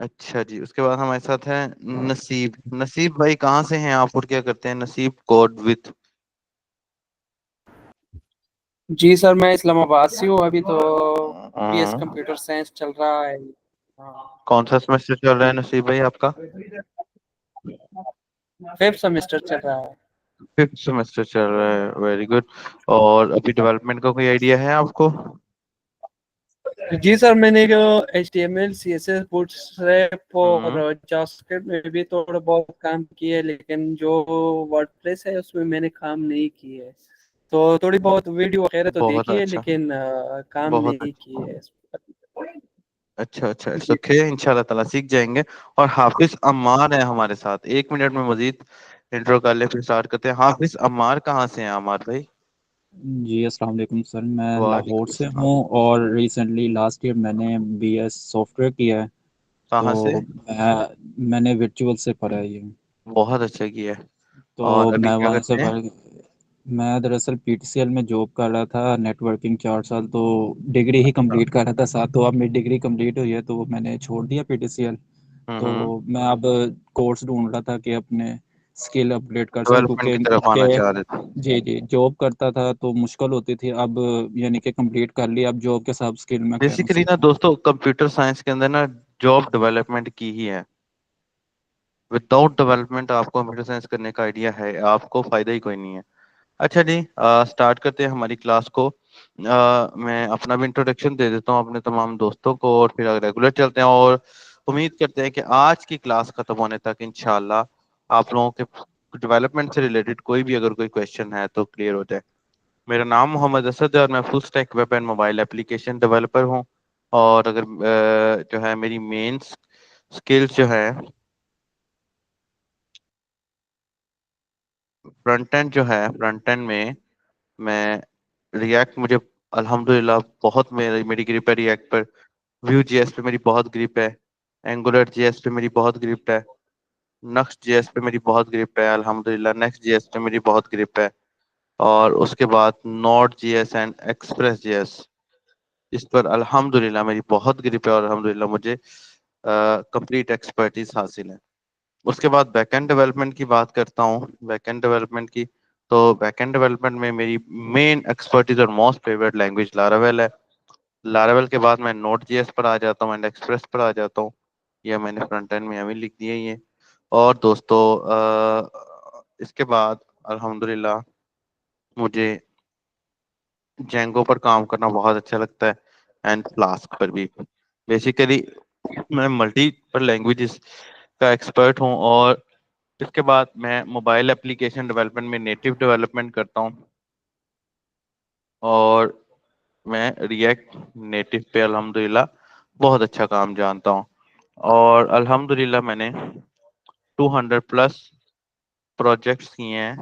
اچھا جی، اس کے بعد ہمارے ساتھ ہیں نصیب. نصیب بھائی کہاں سے ہیں آپ اور کیا کرتے ہیں؟ نصیب کوڈ وتھ. جی سر میں اسلام آباد سے ہوں. ابھی تو بی ایس کمپیوٹر سائنس چل رہا ہے. کون سا سیمسٹر چل رہا ہے نصیب بھائی آپ کا؟ 5th سیمسٹر چل رہا ہے. 5th سیمسٹر چل رہا ہے. Very good. اور ابھی ڈیولپمنٹ کا کوئی آئیڈیا ہے آپ کو؟ جی سر میں نے HTML CSS بوٹ اسٹریپ اور جاوا اسکرپٹ میں بھی تھوڑا بہت کام کیا ہے, لیکن جو ورڈ پریس ہے اس میں میں نے کام نہیں کی ہے. تو تھوڑی بہت ویڈیو وغیرہ تو بہت دیکھی ہے اچھا، لیکن کام بہت نہیں کی ہے. اچھا. اٹس اوکے، ان شاء اللہ تعالیٰ سیکھ جائیں گے. اور حافظ عمار ہے ہمارے ساتھ. 1 منٹ میں مزید انٹرو کر لیں پھر اسٹارٹ کرتے ہیں. حافظ عمار کہاں سے ہیں عمار بھائی؟ جی السلام علیکم سر, میں لاہور وعلیکم سے السلام. ہوں اور ریسنٹلی لاسٹ ایئر میں نے BS سافٹ ویئر کیا ہے. کہاں سے؟ تو میں نے ورچوئل سے پڑھا ہے یہ. بہت اچھا کیا ہے. تو اور ابھی میں کیا وہاں سے کرتے ہیں؟ میں دراصل PTCL میں جاب کر رہا تھا, نیٹ ورکنگ 4 سال, تو ڈگری ہی کمپلیٹ کر رہا تھا ساتھ. تو اب میری ڈگری کمپلیٹ ہوئی ہے تو میں نے چھوڑ دیا PTCL. تو میں اب کورس ڈھونڈ رہا تھا کہ اپنے اسکل اپڈیٹ کر سکوں, ڈیولپمنٹ کی طرف آنا کیونکہ چاہ رہے تھے. جی جاب کرتا تھا تو مشکل ہوتی تھی. اب یعنی کہ کمپلیٹ کر لی, اب جاب کے ساتھ اسکل میں کہہ رہا ہوں بیسیکلی نا سیکھوں. دوستو, کمپیوٹر سائنس کے اندر نا جاب ڈیولپمنٹ کی ہی ہے. وداؤٹ ڈیولپمنٹ آپ کو کمپیوٹر سائنس کرنے کا آئیڈیا ہے, آپ کو فائدہ ہی کوئی نہیں ہے. اچھا جی, اسٹارٹ کرتے ہیں ہماری کلاس کو. میں اپنا بھی انٹروڈکشن دے دیتا ہوں اپنے تمام دوستوں کو, اور پھر ریگولر چلتے ہیں. اور امید کرتے ہیں کہ آج کی کلاس ختم ہونے تک انشاءاللہ آپ لوگوں کے ڈیولپمنٹ سے ریلیٹڈ کوئی بھی اگر کوئی کویشچن ہے تو کلیئر ہو جائے. میرا نام محمد اسد ہے اور میں full stack web and mobile application developer ہوں. اور اگر جو ہے میری مین اسکلز جو ہے فرنٹ اینڈ جو ہے, فرنٹ اینڈ میں ریئیکٹ, مجھے الحمدللہ بہت میری گرپ ہے ریئیکٹ پر. ویو جی ایس پہ میری بہت گرپ ہے. اینگولر جی ایس پہ میری بہت گرپ ہے. نیکسٹ جی ایس پہ میری بہت گرپ ہے الحمدللہ. نیکسٹ جی ایس پہ میری بہت گرپ ہے. اور اس کے بعد node J S and express J S, اس پر الحمدللہ میری بہت گرپ ہے اور الحمدللہ مجھے کمپلیٹ ایکسپرٹیز حاصل ہے. اس کے بعد بیک اینڈ ڈیولپمنٹ کی بات کرتا ہوں. بیک اینڈ ڈیولپمنٹ کی تو بیک اینڈ ڈیولپمنٹ میں میری مین ایکسپرٹیز اور موسٹ فیوریٹ لینگویج لاراویل ہے. لاراویل کے بعد میں نوٹ جی ایس پر آ جاتا ہوں اینڈ ایکسپریس پر آ جاتا ہوں. یہ میں نے فرنٹ اینڈ میں ابھی لکھ دیا یہ. اور دوستو اس کے بعد الحمدللہ مجھے جینگو پر کام کرنا بہت اچھا لگتا ہے, اینڈ فلاسک پر بھی. بیسیکلی میں ملٹی پر لینگویجز کا ایکسپرٹ ہوں. اور اس کے بعد میں موبائل اپلیکیشن ڈیولپمنٹ میں نیٹو ڈیولپمنٹ کرتا ہوں. اور میں ریئیکٹ نیٹو پہ الحمدللہ بہت اچھا کام جانتا ہوں. اور الحمدللہ میں نے 200+ پروجیکٹس کیے ہیں.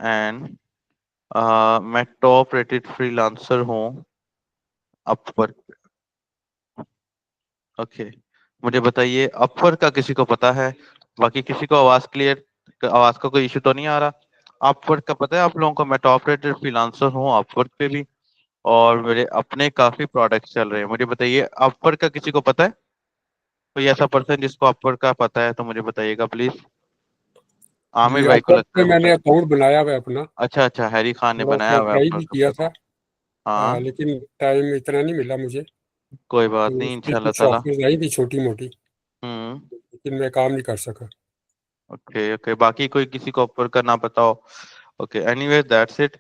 اینڈ میں ٹاپ ریٹڈ فری لانسر ہوں اپ ورک. اوکے, مجھے بتائیے اپ ورک کا کسی کو پتا ہے؟ باقی کسی کو آواز کلیئر, آواز کا کوئی ایشو تو نہیں آ رہا؟ اپ ورک کا پتا ہے آپ لوگوں کو؟ میں ٹاپ ریٹڈ فری لانسر ہوں اپ ورک پہ بھی, اور میرے اپنے کافی پروڈکٹس چل رہے ہیں. مجھے بتائیے اپ ورک کا کسی کو پتا ہے؟ کوئی ایسا پرسن جس کو اپ ورک کا پتا ہے تو مجھے بتائیے گا پلیز. عامر جی بھائی اپ کو ورک لگتا پہ ہے میں پتا. نے اکاؤنٹ بنایا ہوا ہے اپنا, اچھا ہیری خان نے تھوڑا بنایا سا ہوا ہے ٹرائی آپ بھی کا کیا تھا, ہاں لیکن ٹائم اتنا نہیں ملا مجھے. کوئی تو بات نہیں اس کی انشاءاللہ کچھ تعالی. آفرز آئی تھی چھوٹی موٹی, لیکن میں کام نہیں کر سکا. اوکے باقی کوئی کسی کو اپ ورک کا نہ پتا ہو؟ Okay anyways that's it.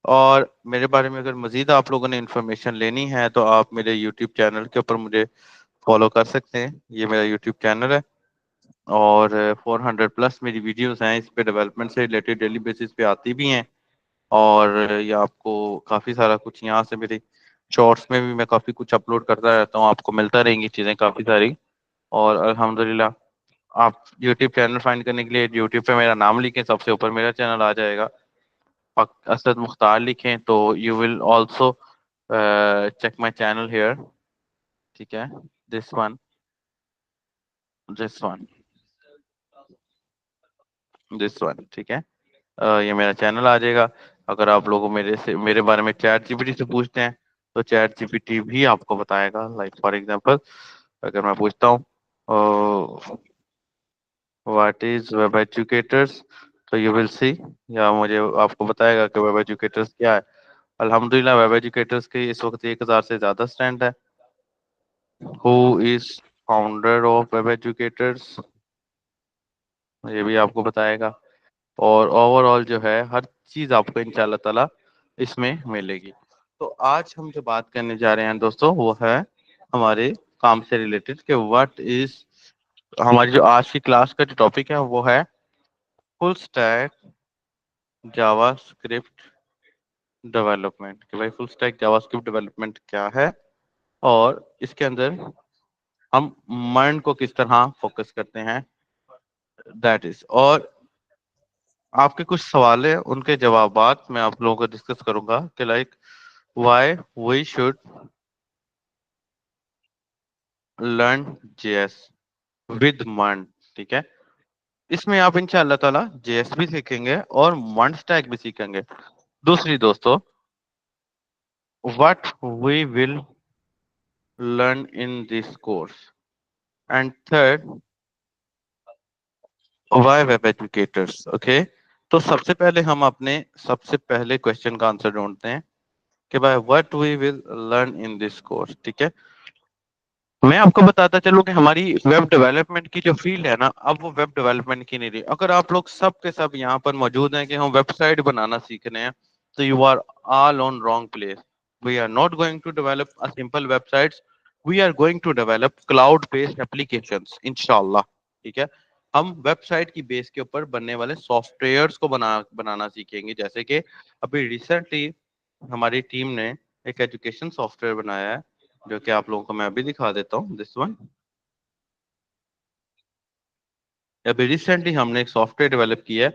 اور میرے بارے میں اگر مزید آپ لوگوں نے انفارمیشن لینی ہے تو آپ میرے یوٹیوب چینل کے اوپر مجھے فالو کر سکتے ہیں. یہ میرا یوٹیوب چینل ہے اور 400+ میری ویڈیوز ہیں اس پہ ڈیولپمنٹ سے ریلیٹڈ, ڈیلی بیسس پہ آتی بھی ہیں. اور یہ آپ کو کافی سارا کچھ یہاں سے میری شارٹس میں بھی میں کافی کچھ اپلوڈ کرتا رہتا ہوں, آپ کو ملتا رہیں گی چیزیں کافی ساری. اور الحمدللہ آپ یوٹیوب چینل فائنڈ کرنے کے لیے یوٹیوب پہ میرا نام لکھیں, سب سے اوپر میرا چینل آ جائے گا. اسد مختار لکھیں تو you will also check my channel here. ٹھیک ہے, دس ون ٹھیک ہے, یہ میرا چینل آ جائے گا. اگر آپ لوگوں میرے بارے میں چیٹ جی پی ٹی سے پوچھتے ہیں تو چیٹ جی پی ٹی بھی آپ کو بتائے گا. لائک فار ایگزامپل اگر میں پوچھتا ہوں واٹ از ویب ایجوکیٹرس تو یو ول سی، یا مجھے آپ کو بتائے گا کہ ویب ایجوکیٹرس کیا ہے. الحمدللہ ویب ایجوکیٹرس کے اس وقت 1000 سے زیادہ اسٹینڈ ہے. ہو از فاؤنڈر آف ویب ایجوکیٹرس یہ بھی آپ کو بتائے گا. اور اوور آل جو ہے ہر چیز آپ کو انشاءاللہ تعالی اس میں ملے گی. تو آج ہم جو بات کرنے جا رہے ہیں دوستوں وہ ہے ہمارے کام سے ریلیٹڈ کہ واٹ از، ہماری جو آج کی کلاس کا جو ٹاپک ہے وہ ہے فل اسٹیک جاوا اسکرپٹ ڈیولپمنٹ. کہ بھائی فل اسٹیک جاوا اسکرپٹ ڈیولپمنٹ کیا ہے اور اس کے اندر ہم مائنڈ کو کس طرح فوکس کرتے ہیں دیٹ از. اور آپ کے کچھ سوال ہیں ان کے جوابات میں آپ لوگوں کو ڈسکس کروں گا کہ like why we should learn J S with mind. ٹھیک ہے، اس میں آپ انشاءاللہ تعالی جے ایس بھی سیکھیں گے اور مائنڈ اسٹیک بھی سیکھیں گے. دوسری دوستو what we will learn in this course, and third why web educators. okay, تو سب سے پہلے ہم اپنے سب سے پہلے کوشچن کا آنسر ڈھونڈتے ہیں کہ بھائی what we will learn in this course. ٹھیک ہے، میں آپ کو بتاتا چلوں کہ ہماری ویب ڈیولپمنٹ کی جو فیلڈ ہے نا اب وہ ویب ڈیولپمنٹ کی نہیں رہی. اگر آپ لوگ سب کے سب یہاں پر موجود ہیں کہ ہم ویب سائٹ بنانا سیکھ رہے ہیں تو you are all on wrong place. We are not going to develop a simple websites. We are going to develop cloud-based applications, inshallah. ٹھیک ہے، ہم ویب سائٹ کی بیس کے اوپر بننے والے سافٹ ویئرس کو بنانا سیکھیں گے. جیسے کہ ابھی ریسنٹلی ہماری ٹیم نے ایک ایجوکیشن سافٹ ویئر بنایا ہے جو کہ آپ لوگوں کو میں ابھی دکھا دیتا ہوں. دس ون، ابھی ریسنٹلی ہم نے ایک سافٹ ویئر ڈیولپ کیا ہے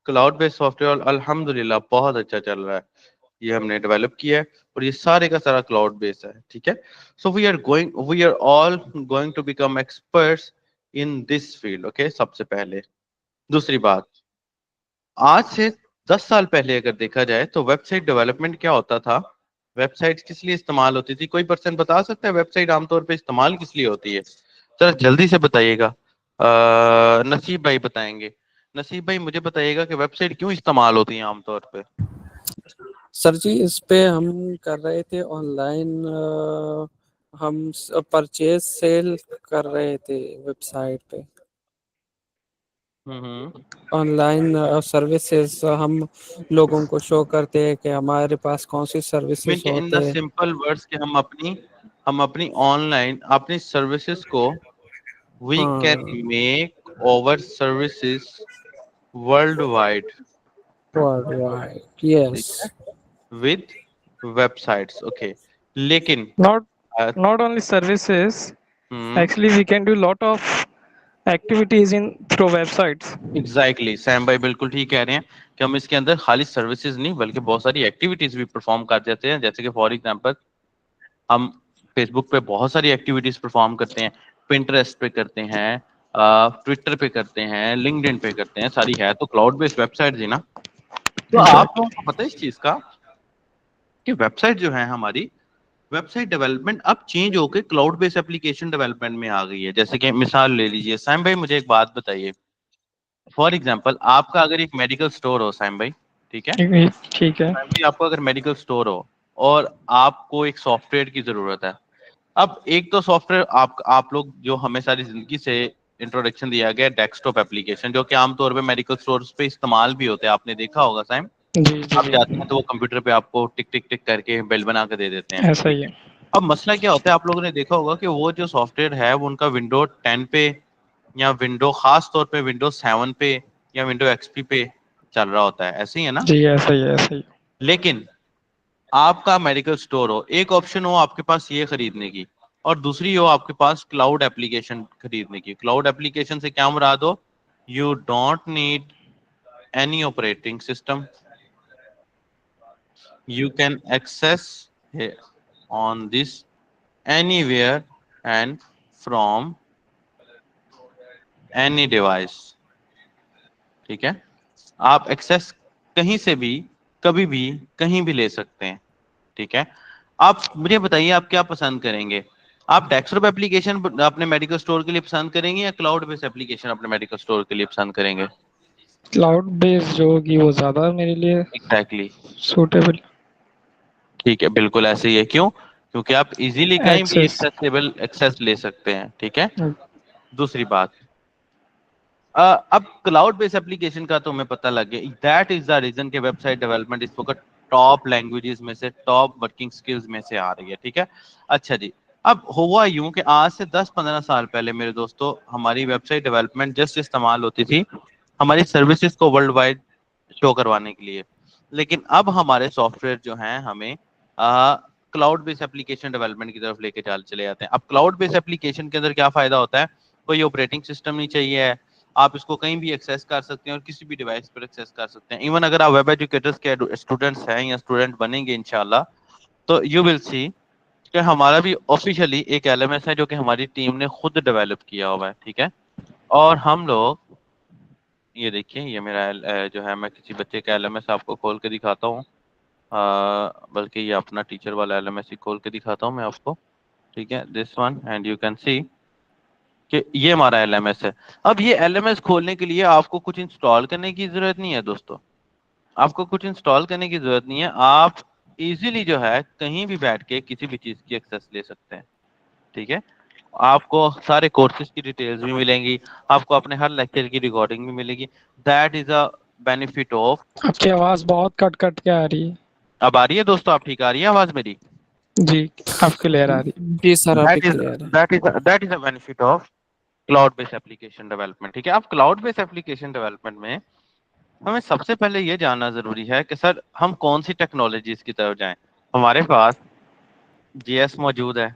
کلاؤڈ بیسڈ سافٹ ویئر، الحمدللہ بہت اچھا چل رہا ہے. یہ ہم نے ڈیولپ کیا ہے اور یہ سارے کا سارا کلاؤڈ بیس ہے. ٹھیک ہے، so we are all going to become experts in this field. Okay, سب سے پہلے دوسری بات، آج سے 10 سال پہلے اگر دیکھا جائے تو ویب سائٹ ڈیولپمنٹ کیا ہوتا تھا، ویب سائٹ کس لیے استعمال ہوتی تھی؟ کوئی پرسن بتا سکتا ہے ویب سائٹ عام طور پہ استعمال کس لیے ہوتی ہے؟ ذرا جلدی سے بتائیے گا. نصیب بھائی بتائیں گے. نصیب بھائی مجھے بتائیے گا کہ ویب سائٹ کیوں استعمال ہوتی ہیں عام طور پہ؟ سر جی اس پہ ہم کر رہے تھے آن لائن، ہم پرچیز سیل کر رہے تھے ویب سائٹ پہ. آن لائن سروسز ہم لوگوں کو شو کرتے ہیں کہ ہمارے پاس کون سی سروسز ان دا ہوتے ہیں. سمپل ورڈز کہ ہم اپنی آن لائن اپنی سروسز کو we can make over services worldwide yes with websites. Okay, لیکن not only services, actually we can do lot of activities in through websites. Exactly same بھائی بالکل ٹھیک کہہ رہے ہیں کہ ہم اس کے اندر خالی سروسز نہیں بلکہ بہت ساری ایکٹیویٹیز بھی پرفارم کر دیتے ہیں. جیسے کہ فار ایگزامپل ہم فیس بک پہ بہت ساری ایکٹیویٹیز پرفارم کرتے ہیں، پنٹریسٹ پہ کرتے ہیں، ٹویٹر پہ کرتے ہیں، لنکڈ ان پہ کرتے ہیں. ساری ہے تو کلاؤڈ بیسڈ ویب سائٹ نا. تو آپ لوگوں کو پتہ ہے اس چیز کا کہ ویب سائٹ جو ہے ہماری ویب سائٹ ڈیولپمنٹ اب چینج ہو کے کلاؤڈ بیسڈ اپلیکیشن ڈیولپمنٹ میں آ گئی ہے. جیسے کہ مثال لے لیجیے، سیم بھائی مجھے ایک بات بتائیے، فار ایگزامپل آپ کا اگر ایک میڈیکل اسٹور ہو سیم بھائی، ٹھیک ہے ٹھیک ہے، سیم بھائی آپ کو اگر میڈیکل اسٹور ہو اور آپ کو ایک سافٹ ویئر کی ضرورت ہے. اب ایک تو سافٹ ویئر آپ لوگ جو ہمیں ساری زندگی سے انٹروڈکشن دیا گیا ڈیسک ٹاپ اپلیکیشن جو کہ عام طور پہ میڈیکل اسٹورز پہ استعمال بھی ہوتے ہیں، آپ نے دیکھا ہوگا سیم. جی جی آپ جی جاتے ہیں تو وہ کمپیوٹر پہ آپ کو ٹک ٹک ٹک کر کے بل بنا کے دے دیتے ہیں. ایسا ہی ہے. اب مسئلہ کیا ہوتا ہے، آپ لوگوں نے دیکھا ہوگا کہ وہ جو سافٹ ویئر ہے وہ ان کا ونڈو 10 پہ یا ونڈو خاص طور پہ ونڈو 7 پہ یا ونڈو ایکس پی پہ چل رہا ہوتا ہے. ایسے ہی ہے نا؟ جی ایسا ہی ہے، ایسا ہی. لیکن آپ کا میڈیکل اسٹور ہو، ایک آپشن ہو آپ کے پاس یہ خریدنے کی اور دوسری ہو آپ کے پاس کلاؤڈ ایپلیکیشن خریدنے کی. کلاؤڈ ایپلیکیشن سے کیا مراد ہو؟ You don't need any operating system, you can access on this anywhere and from any device. ٹھیک ہے، آپ ایکسس کہیں سے بھی کبھی بھی کہیں بھی لے سکتے ہیں. ٹھیک ہے، آپ مجھے بتائیے آپ کیا پسند کریں گے، آپ ڈیسکٹاپ ایپلیکیشن اپنے میڈیکل اسٹور کے لیے پسند کریں گے یا کلاؤڈ بیس ایپلیکیشن اپنے میڈیکل اسٹور کے لیے پسند کریں گے؟ کلاؤڈ بیس جو ہوگی وہ زیادہ میرے لیے ایگزیکٹلی سوٹیبل. ٹھیک ہے، بالکل ایسے ہی ہے. کیوں؟ کیونکہ آپ ایزیلی کہیں بھی ایکسیس. ایکسیسیبل ایکسیس لے سکتے ہیں. ٹھیک ہے. دوسری بات، اب کلاؤڈ بیس ایپلیکیشن کا تو ہمیں پتہ لگ گیا. دیٹ از دا ریزن کہ ویب سائٹ ڈیولپمنٹ اس وقت ٹاپ لینگویجز میں سے، ٹاپ ورکنگ سکلز میں سے آ رہی ہے. ٹھیک ہے. اچھا جی، اب ہوا یوں کہ آج سے 10-15 سال پہلے میرے دوستو ہماری ویب سائٹ ڈیولپمنٹ جسٹ استعمال ہوتی تھی ہماری سروسز کو ورلڈ وائڈ شو کروانے کے لیے. لیکن اب ہمارے سافٹ ویئر جو ہیں ہمیں کلاؤڈ بیس ایپلیکیشن ڈیولپمنٹ کی طرف لے کے چلے جاتے ہیں. اب کلاؤڈ بیس ایپلیکیشن کے اندر کیا فائدہ ہوتا ہے؟ کوئی آپریٹنگ سسٹم نہیں چاہیے ہے، آپ اس کو کہیں بھی ایکسیس کر سکتے ہیں اور کسی بھی ڈیوائس پر ایکسیس کر سکتے ہیں. ایون اگر آپ ویب ایجوکیٹرز کے اسٹوڈنٹس ہیں یا اسٹوڈنٹ بنیں گے انشاءاللہ، تو یو ول سی کہ ہمارا بھی آفیشیلی ایک ایل ایم ایس ہے جو کہ ہماری ٹیم نے خود ڈیولپ کیا ہوا ہے. ٹھیک ہے. اور ہم لوگ یہ دیکھیں، یہ میرا جو ہے، میں کسی بچے کا ایل ایم ایس آپ کو کھول کے دکھاتا ہوں، بلکہ یہ اپنا ٹیچر والا ایل ایم ایس ہی کھول کے دکھاتا ہوں میں آپ کو. ٹھیک ہے. This one, and you can see کہ یہ ہمارا ایل ایم ایس ہے. اب یہ ایل ایم ایس کھولنے کے لیے آپ کو کچھ انسٹال کرنے کی ضرورت نہیں ہے دوستو، آپ کو کچھ انسٹال کرنے کی ضرورت نہیں ہے. آپ ایزیلی جو ہے کہیں بھی بیٹھ کے کسی بھی چیز کی ایکسیس لے سکتے ہیں. ٹھیک ہے. آپ کو سارے کورسز کی ڈیٹیلز بھی ملیں گی، آپ کو اپنے ہر لیکچر کی ریکارڈنگ بھی ملے گی. That is a benefit of. آپ کی آواز بہت کٹ کٹ کے آ رہی ہے. اب آ رہی ہے دوستو؟ آپ ٹھیک آ رہی ہے آواز میری؟ جی آپ کلیئر آ رہی ہے. جی سر آپ ہی کلیئر ہے. That is a benefit of cloud based application development. ٹھیک ہے. اب کلاؤڈ بیس ایپلیکیشن ڈیولپمنٹ میں ہمیں سب سے پہلے یہ جاننا ضروری ہے کہ سر ہم کون سی ٹیکنالوجیز کی طرف جائیں. ہمارے پاس جی ایس موجود ہے،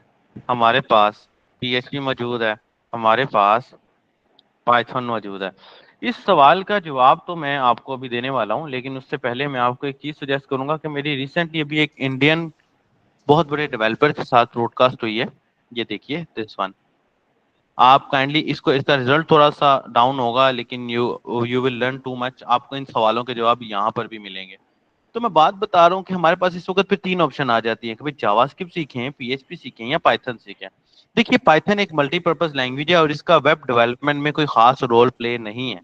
ہمارے پاس پی ایچ پی موجود ہے، ہمارے پاس پائتھن موجود ہے. اس سوال کا جواب تو میں آپ کو ابھی دینے والا ہوں، لیکن اس سے پہلے میں آپ کو ایک چیز سجیسٹ کروں گا کہ میری ریسنٹلی ابھی ایک انڈین بہت بڑے ڈیولپر کے ساتھ براڈ کاسٹ ہوئی ہے. یہ دیکھیے دس ون. آپ کائنڈلی اس کا ریزلٹ تھوڑا سا ڈاؤن ہوگا، لیکن you will learn too much. آپ کو ان سوالوں کے جواب یہاں پر بھی ملیں گے. تو میں بات بتا رہا ہوں کہ ہمارے پاس اس وقت پھر 3 آپشن آ جاتی ہیں کہ بھائی جاوا اسکرپٹ سیکھیں، پی ایچ پی سیکھیں یا پائتھن سیکھیں. دیکھیے پائتھن ایک ملٹی پرپز لینگویج ہے اور اس کا ویب ڈیولپمنٹ میں کوئی خاص رول پلے نہیں ہے.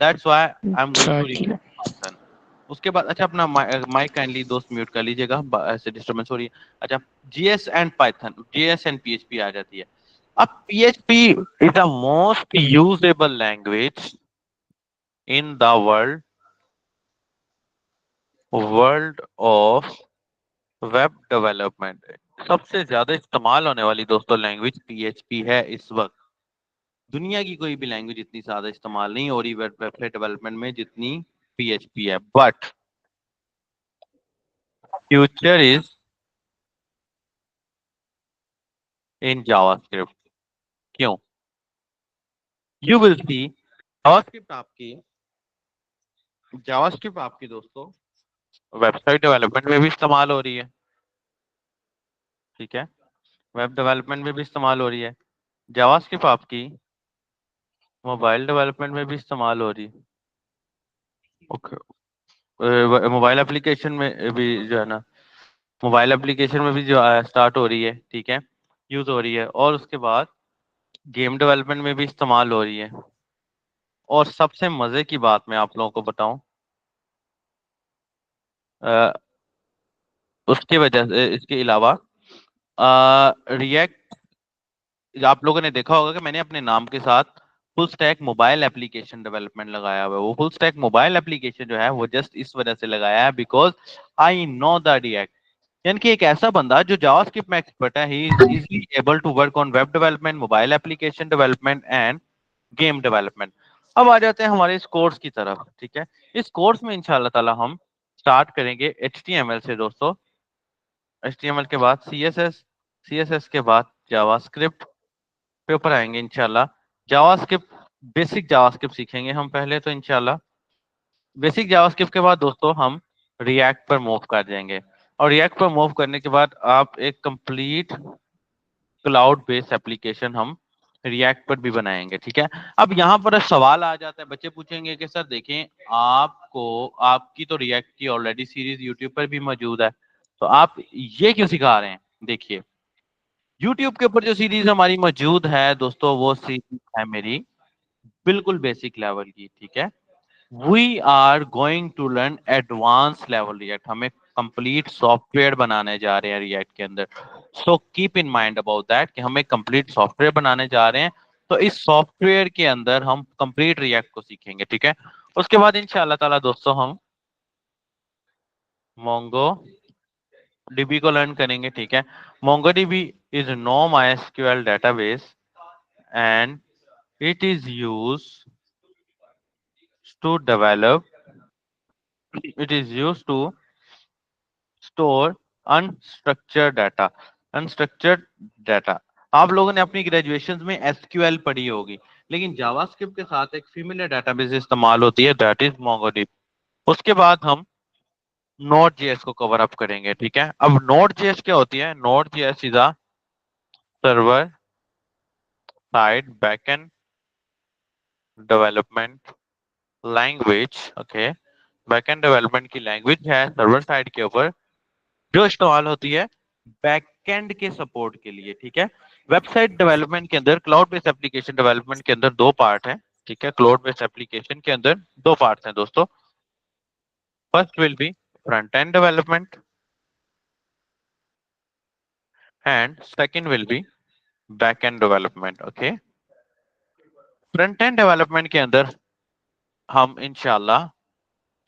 That's why I am going to recommend Python. اس کے بعد اچھا اپنا مائک کائنڈلی دوست میوٹ کر لیجیے گا، ایسے ڈسٹربنس ہو رہی ہے. اچھا J S and Python, J S and P H P آ جاتی ہے. اب P H P is the most usable language in the world of web development. سب سے زیادہ استعمال ہونے والی دوستو لینگویج پی ایچ پی ہے. اس وقت دنیا کی کوئی بھی لینگویج اتنی زیادہ استعمال نہیں ہو رہی ویب سائٹ ڈیولپمنٹ میں جتنی پی ایچ پی ہے. But future is in JavaScript. کیوں؟ You will see JavaScript آپ کی دوستو ویب سائٹ ڈیولپمنٹ میں بھی استعمال ہو رہی ہے. ٹھیک ہے. ویب ڈیولپمنٹ میں بھی استعمال ہو رہی ہے. جاوا اسکرپٹ آپ کی موبائل ڈیولپمنٹ میں بھی استعمال ہو رہی ہے. اوکے. موبائل اپلیکیشن میں بھی جو ہے نا، موبائل اپلیکیشن میں بھی جو اسٹارٹ ہو رہی ہے. ٹھیک ہے، یوز ہو رہی ہے. اور اس کے بعد گیم ڈیولپمنٹ میں بھی استعمال ہو رہی ہے. اور سب سے مزے کی بات میں آپ لوگوں کو بتاؤں، اس کی وجہ سے، اس کے علاوہ ریئیکٹ، آپ لوگوں نے دیکھا ہوگا کہ میں نے اپنے نام کے ساتھ فل سٹیک موبائل اپلیکیشن ڈیولپمنٹ لگایا ہوا ہے. وہ فل سٹیک موبائل اپلیکیشن جو ہے وہ جسٹ اس وجہ سے لگایا ہے because I know the react. یعنی کہ ایک ایسا بندہ جو جاوا اسکرپٹ میں ایکسپرٹ ہے، he is easily able to work on web development, mobile application development and game development. اب آ جاتے ہیں ہمارے اس کورس کی طرف. ٹھیک ہے. اس کورس میں انشاءاللہ تعالی ہم سٹارٹ کریں گے HTML سے دوستو. HTML کے بعد CSS، CSS کے بعد جاوا اسکرپٹ پہ اوپر آئیں گے انشاءاللہ. جاوا اسکرپٹ، بیسک جاوا اسکرپٹ سیکھیں گے ہم پہلے تو انشاءاللہ. بیسک جاوا اسکرپٹ کے بعد دوستو ہم ریئیکٹ پر موو کر جائیں گے. اور ریئیکٹ پر موو کرنے کے بعد آپ ایک کمپلیٹ کلاؤڈ بیس ایپلیکیشن ہم ریئیکٹ پر بھی بنائیں گے. ٹھیک ہے. اب یہاں پر سوال آ جاتا ہے، بچے پوچھیں گے کہ سر دیکھیں آپ کی تو ریئیکٹ کی آلریڈی سیریز یوٹیوب پر بھی موجود ہے، تو آپ یہ کیوں سکھا رہے ہیں؟ دیکھیے YouTube کے اوپر جو سیریز ہماری موجود ہے دوستوں وہ سیریز ہے میری بالکل بیسک لیول کی, ٹھیک ہے. We are going to learn advance level React, ہمیں کمپلیٹ سافٹ ویئر بنانے جا رہے ہیں ریئیکٹ کے اندر. So keep in mind about that کہ ہمیں کمپلیٹ سافٹ ویئر بنانے جا رہے ہیں, تو اس سافٹ ویئر کے اندر ہم کمپلیٹ ریئیکٹ کو سیکھیں گے, ٹھیک ہے. اس کے بعد ان شاء اللہ تعالیٰ دوستوں ہم مونگو ڈی بی کو لرن کریں گے, ٹھیک ہے. Mongo D B is no my S Q L database and it is use to develop, it is used to store unstructured data. unstructured data آپ لوگوں نے اپنی گریجویشن میں ایس کیو ایل پڑھی ہوگی, لیکن جاوا اسکرپٹ کے ساتھ ایک فیملیئر ڈیٹا بیس استعمال ہوتی ہے, دیٹ از مونگو ڈی بی. اس کے بعد ہم نوڈ جی ایس کو کور اپ کریں گے, ٹھیک ہے. اب نوڈ جی ایس کیا ہوتی ہے؟ Node J S is a server side back end development language, okay. Back end development کی لینگویج ہے سرور سائڈ کے اوپر جو استعمال ہوتی ہے بیک اینڈ کے سپورٹ کے لیے, ٹھیک ہے. ویب سائٹ ڈیولپمنٹ کے اندر کلاؤڈ بیس ایپلیکیشن ڈیولپمنٹ کے اندر دو پارٹ ہیں, ٹھیک ہے. کلاؤڈ بیس ایپلیکیشن کے اندر دو پارٹس ہیں دوستوں. First will be front end development and second will be back end development, okay. Front end development کے اندر ہم انشاءاللہ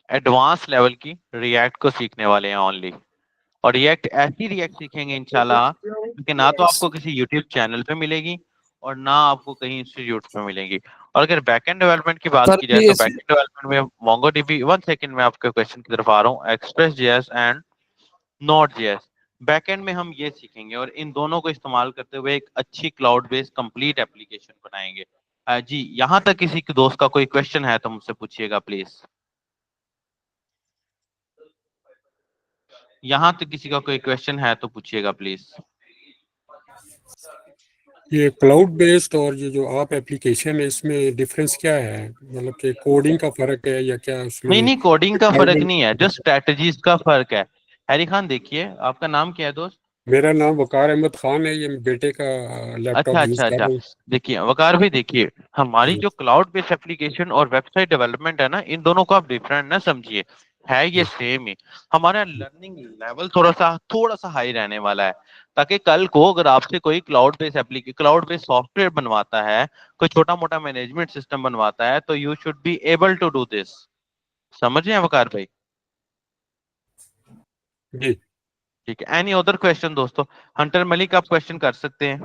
ایڈوانس لیول کی ریئیکٹ کو سیکھنے والے ہیں اونلی, اور ریئیکٹ ایسی ریئیکٹ سیکھیں گے انشاءاللہ کہ نہ تو آپ کو کسی یوٹیوب چینل پہ ملے گی اور نہ آپ کو کہیں انسٹیٹیوٹ پہ ملیں گی. اور اگر بیک اینڈ ڈیولپمنٹ کی بات کی جائے تو بیک اینڈ ڈیولپمنٹ میں مونگو ڈی بی, 1 سیکنڈ میں آپ کے کوشچن کی طرف آ رہا ہوں, express J S and node J S. Back end میں ہم یہ سیکھیں گے اور ان دونوں کو استعمال کرتے ہوئے ایک اچھی کلاؤڈ بیس کمپلیٹ ایپلیکیشن بنائیں گے. جی یہاں تک کسی دوست کا کوئی کوشچن ہے تو مجھ سے پوچھیے گا پلیز. یہاں تک کسی کا کوئی کوشچن ہے تو پوچھیے گا پلیز. یہ کلاؤڈ بیسڈ اور یہ جو آپ ایپلیکیشن ہے اس میں ڈفرینس کیا ہے؟ مطلب کہ کوڈنگ کا فرق ہے یا کیا اس میں؟ نہیں کوڈنگ کا فرق نہیں ہے, جو اسٹریٹجیز کا فرق ہے. ہیری خان دیکھیے, آپ کا نام کیا ہے دوست؟ میرا نام وقار احمد خان ہے, یہ بیٹے کا لیپ ٹاپ یوز کر رہا ہوں. دیکھیے وقار بھی دیکھیے, ہماری جو کلاؤڈ بیس ایپلیکیشن اور ویب سائٹ ڈیولپمنٹ ہے نا, ان دونوں کو آپ ڈفرینٹ نہ سمجھیے, ہے یہ سیم ہی. ہمارا لرننگ لیول تھوڑا سا ہائی رہنے والا ہے, تاکہ کل کو اگر آپ سے کوئی کلاؤڈ بیس سافٹ ویئر بنواتا ہے, کوئی چھوٹا موٹا مینجمنٹ سسٹم بنواتا ہے, تو you should be able to do this. سمجھ رہے ہیں وقار بھائی؟ جی ٹھیک ہے. اینی ادر کوشچن دوستو؟ ہنٹر ملک آپ کوشچن کر سکتے ہیں.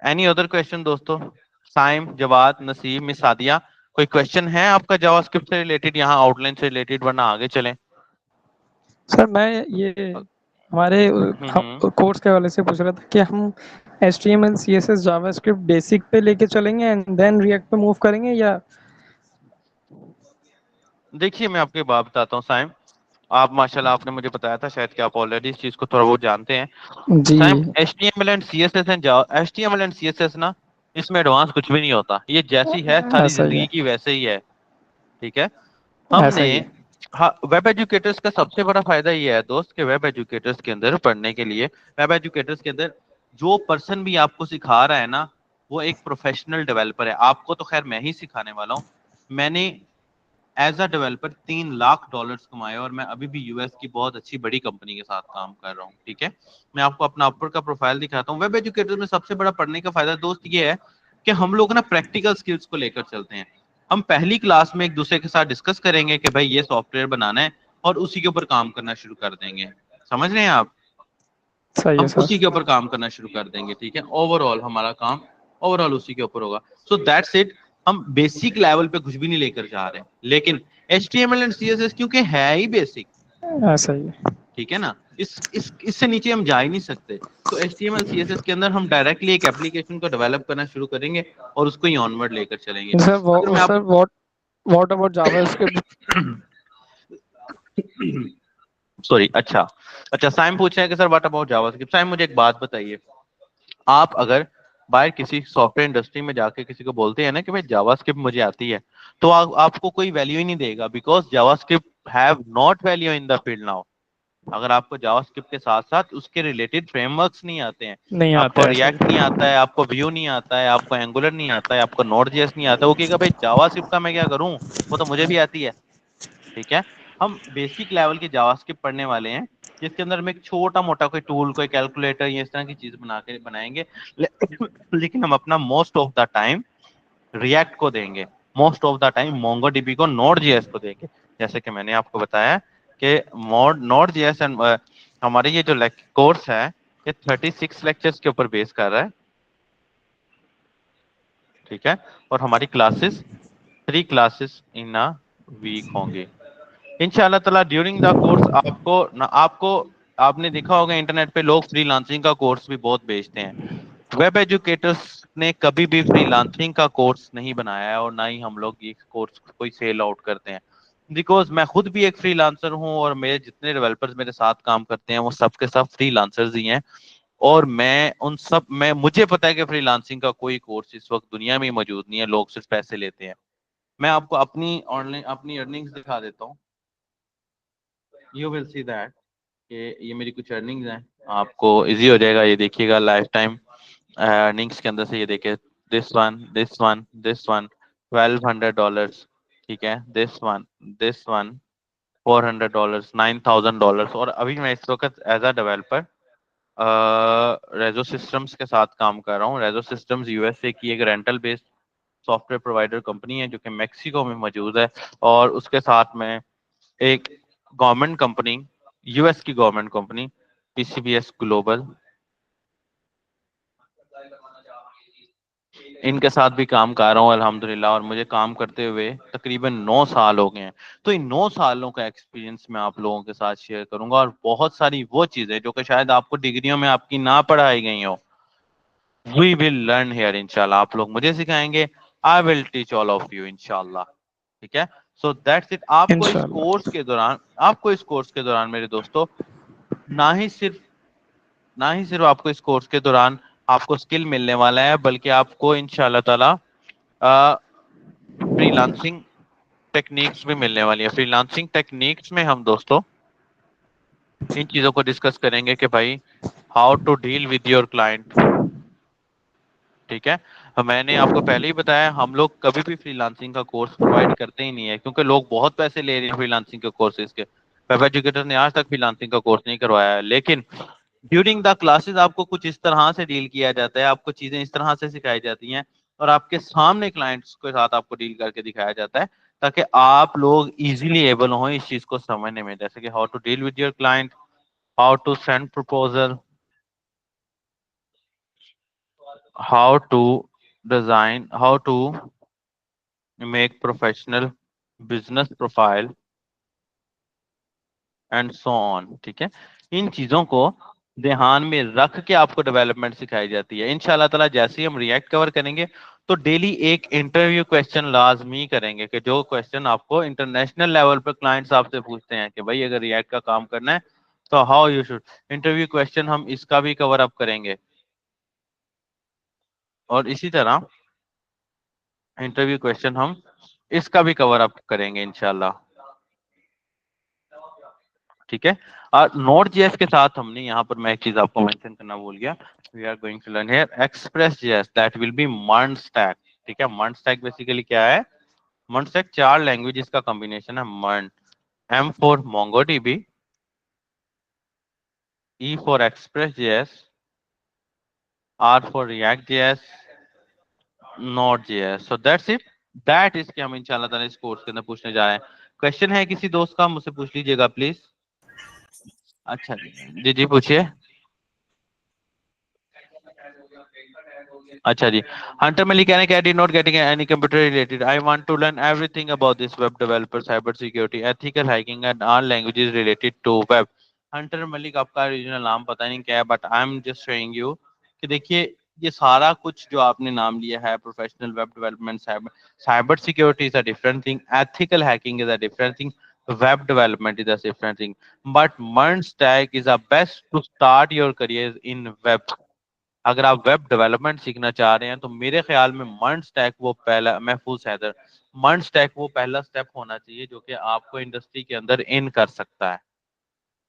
اینی ادر کوشچن دوستو؟ سائم, جواد, نسیم, مس سعدیہ, کوئی کوشچن ہے آپ کا جاوا اسکرپٹ سے ریلیٹڈ, یہاں آؤٹ لائن سے ریلیٹڈ, ورنہ آگے چلیں. سر میں یہ ہمارے کورس کے حوالے سے پوچھ رہا تھا کہ ہم HTML CSS جاوا اسکرپٹ بیسک پہ لے کے چلیں گے اینڈ دین ریئیکٹ پہ موو کریں گے, یا؟ دیکھیے میں آپ کو بات بتاتا ہوں سائم, آپ ماشاءاللہ آپ نے مجھے بتایا تھا شاید کہ آپ آلریڈی اس چیز کو تھوڑا بہت جانتے ہیں. سائم HTML اینڈ CSS نا, اس میں ایڈوانس کچھ بھی نہیں ہوتا, یہ جیسی ہے ساری زندگی کی ویسے ہی ہے, ٹھیک ہے. ہم نے ویب ایجوکیٹرز کا سب سے بڑا فائدہ یہ ہے دوست کہ ویب ایجوکیٹرز کے اندر پڑھنے کے لیے, ویب ایجوکیٹرز کے اندر جو پرسن بھی آپ کو سکھا رہا ہے نا, وہ ایک پروفیشنل ڈیولپر ہے. آپ کو تو خیر میں ہی سکھانے والا ہوں. میں نے ایز اے ڈیولپر $3 لاکھ کمائے, اور میں ابھی بھی US کی بہت اچھی بڑی کمپنی کے ساتھ کام کر رہا ہوں, ٹھیک ہے. میں آپ کو اپنا اپر کا پروفائل دکھاتا ہوں. ویب ایجوکیٹر میں سب سے بڑا پڑھنے کا فائدہ دوست یہ ہے کہ ہم لوگ نا پریکٹیکل سکلز کو لے کر چلتے ہیں. ہم پہلی کلاس میں ایک دوسرے کے ساتھ ڈسکس کریں گے کہ بھائی یہ سافٹ ویئر بنانا ہے, اور اسی کے اوپر کام کرنا شروع کر دیں گے. سمجھ رہے ہیں آپ؟ ہم اسی کے اوپر کام کرنا شروع کر دیں گے, ٹھیک ہے. اوور آل ہمارا کام اوور آل اسی کے اوپر ہوگا. So that's it. ہم بیسک لیول پہ کچھ بھی نہیں لے کر جا رہے, لیکن HTML اینڈ CSS کیونکہ ہے ہی بیسک, ٹھیک ہے نا, اس سے نیچے ہم جا ہی نہیں سکتے. تو HTML CSS کے اندر ہم ڈائریکٹلی ایک ایپلیکیشن کو ڈیولپ کرنا شروع کریں گے اور اس کو ہی آن ورڈ لے کر چلیں گے. What about JavaScript? Sorry, اچھا سائم پوچھ رہے ہیں کہ sir what about JavaScript. Saim مجھے ایک بات بتائیے, آپ اگر باہر کسی سافٹ ویئر انڈسٹری میں جا کے کسی کو بولتے ہیں نا کہ بھائی جاوا اسکرپٹ مجھے آتی ہے, تو آپ کو کوئی ویلیو ہی نہیں دے گا, because JavaScript have not value in the field now. اگر آپ کو جاوا اسکرپٹ کے ساتھ ساتھ اس کے ریلیٹڈ فریم ورکس نہیں آتے ہیں, نہیں آپ آتا کو ہے سر. ریئیکٹ نہیں آتا ہے, آپ کو ویو نہیں آتا ہے, آپ کو اینگولر نہیں آتا ہے, آپ کو نوڈ جی ایس نہیں آتا ہے, وہ کہے گا بھائی جاوا اسکرپٹ کا میں کیا کروں, وہ تو مجھے بھی آتی ہے. ٹھیک ہے, ہم بیسک لیول کے جاوا اسکرپٹ پڑھنے والے ہیں, جس کے اندر ہم ایک چھوٹا موٹا کوئی ٹول, کوئی کیلکولیٹر یا اس طرح کی چیز بنائیں گے, لیکن ہم اپنا most of the time React کو دیں گے, most of the time Mongo D B کو, نوڈ جی ایس کو دیں گے. جیسے کہ میں نے آپ کو بتایا کہ نوڈ جی ایس ہمارے یہ جو کورس ہے یہ 36 لیکچرز کے اوپر بیس کر رہا ہے. ٹھیک ہے, اور ہماری کلاسز 3 کلاسز ان ویک ہوں گے ان شاء اللہ تعالیٰ. ڈیورنگ دا کورس آپ نے دیکھا ہوگا انٹرنیٹ پہ لوگ فری لانسنگ کا کورس بھی بہت بیچتے ہیں. ویب ایجوکیٹرز نے کبھی بھی فری لانسنگ کا کورس نہیں بنایا ہے, اور نہ ہی ہم لوگ یہ کورس کوئی سیل آؤٹ کرتے ہیں, بیکاز میں خود بھی ایک فری لانسر ہوں, اور میرے جتنے ڈیولپرز میرے ساتھ کام کرتے ہیں وہ سب کے سب فری لانسرز ہی ہیں. اور مجھے پتا ہے کہ فری لانسنگ کا کوئی کورس اس وقت دنیا میں موجود نہیں ہے, لوگ صرف پیسے لیتے ہیں. میں آپ کو اپنی ارننگز دکھا دیتا ہوں. یو ول سی دیٹ کہ یہ میری کچھ ارننگز ہیں, آپ کو ایزی ہو جائے گا. یہ دیکھیے گا لائف ٹائم ارننگز کے اندر سے, یہ دیکھیں this one $1,200. ٹھیک ہے, this one $400, $9,000. اور ابھی میں اس وقت ایز اے ڈیولپر ریزو سسٹمز کے ساتھ کام کر رہا ہوں. ریزو سسٹمز یو ایس اے کی ایک rental based soft where provider company ہے جو کہ میکسیکو میں موجود ہے, اور اس کے ساتھ میں ایک گورنمنٹ کمپنی, یو ایس کی government company P C B S global, ان کے ساتھ بھی کام کر رہا ہوں الحمدللہ. اور مجھے کام کرتے ہوئے تقریباً 9 سال ہو گئے ہیں. تو ان 9 سالوں کا ایکسپیرینس میں آپ لوگوں کے ساتھ شیئر کروں گا, اور بہت ساری وہ چیزیں جو کہ شاید آپ کو ڈگریوں میں آپ کی نہ پڑھائی گئی ہو, we will learn here انشاءاللہ. آپ لوگ مجھے سکھائیں گے, I will teach all of you انشاءاللہ. ٹھیک ہے, so that's it. آپ کو اس کورس کے دوران میرے دوستو نہ ہی صرف آپ کو اس کورس کے دوران آپ کو اسکل ملنے والا ہے, بلکہ آپ کو انشاءاللہ تعالی فری لانسنگ ٹیکنیکس بھی ملنے والی ہے. فری لانسنگ ٹیکنیکس میں ہم دوستو ان چیزوں کو ڈسکس کریں گے کہ بھائی how to deal with your client. ٹھیک ہے, میں نے آپ کو پہلے ہی بتایا ہم لوگ کبھی بھی فری لانسنگ کا کورس پرووائڈ کرتے ہی نہیں ہے, کیونکہ لوگ بہت پیسے لے رہے ہیں فری لانسنگ کے کورسز کے. ویب ایجوکیٹر نے آج تک فری لانسنگ کا کورس نہیں کروایا ہے, لیکن ڈیورنگ دا کلاسز آپ کو کچھ اس طرح سے ڈیل کیا جاتا ہے, آپ کو چیزیں اس طرح سے سکھائی جاتی ہیں, اور آپ کے سامنے کلائنٹس کے ساتھ آپ کو ڈیل کر کے دکھایا جاتا ہے, تاکہ آپ لوگ ایزیلی ایبل ہوں اس چیز کو سمجھنے میں. جیسے کہ how to deal with your client, how to send proposal, how to how to make professional business profile and so on. ٹھیک ہے, ان چیزوں کو دھیان میں رکھ کے آپ کو ڈیولپمنٹ سکھائی جاتی ہے. انشاءاللہ تعالیٰ جیسے ہی ہم ریئیکٹ کور کریں گے تو ڈیلی ایک انٹرویو کویسچن لازمی کریں گے, کہ جو کویسچن آپ کو انٹرنیشنل لیول پہ کلائنٹس آپ سے پوچھتے ہیں کہ بھائی اگر ریئیکٹ کا کام کرنا ہے تو how you should. Interview question ہم اس کا بھی کور اپ کریں گے, اور اسی طرح انٹرویو کویسچن ہم اس کا بھی کور اپ کریں گے انشاءاللہ. ٹھیک ہے, اور نوڈ جی ایس کے ساتھ ہم نے یہاں پر میں ایک چیز آپ کو مینشن کرنا بھول گیا, we are going to learn here express J S, that will be MERN stack. ٹھیک ہے, مرن اسٹیک بیسیکلی کیا ہے, مرن اسٹیک 4 لینگویجز کا کمبینیشن ہے. مرن, M for MongoDB, E for Express.js, R for React.js, Node.js. So that's it. That is کہ ہم انشاءاللہ تعالیٰ اس کورس کے اندر پوچھنے جا رہے ہیں. کویشچن ہے کسی دوست کا, مجھ سے پوچھ لیجیے گا پلیز. اچھا جی پوچھیے. اچھا جی, Hunter Malik I did not getting any computer related. I want to learn everything about this web developer, cyber security, ethical hacking and all languages related to web. Hunter Malik آپ کا original نام پتہ نہیں کیا ہے, but I'm just showing you کہ دیکھیے یہ سارا کچھ جو آپ نے نام لیا ہے, professional web development, cyber security is a different thing, ethical hacking is a different thing, web development is a different thing, but MERN stack is a best to start your career in web. اگر آپ web development سیکھنا چاہ رہے ہیں تو میرے خیال میں مرن اسٹیک وہ پہلا, محفوظ حیدر, مرن اسٹیک وہ پہلا اسٹیپ ہونا چاہیے جو کہ آپ کو انڈسٹری کے اندر ان کر سکتا ہے.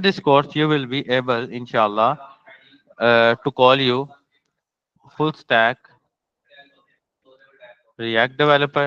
this course you will be able inshallah to call you full stack React developer,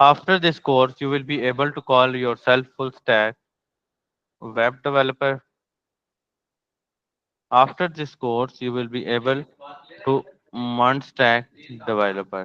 After this course you will be able to call yourself full stack web developer. After this course you will be able to MERN stack developer.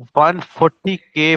140K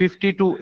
$50 to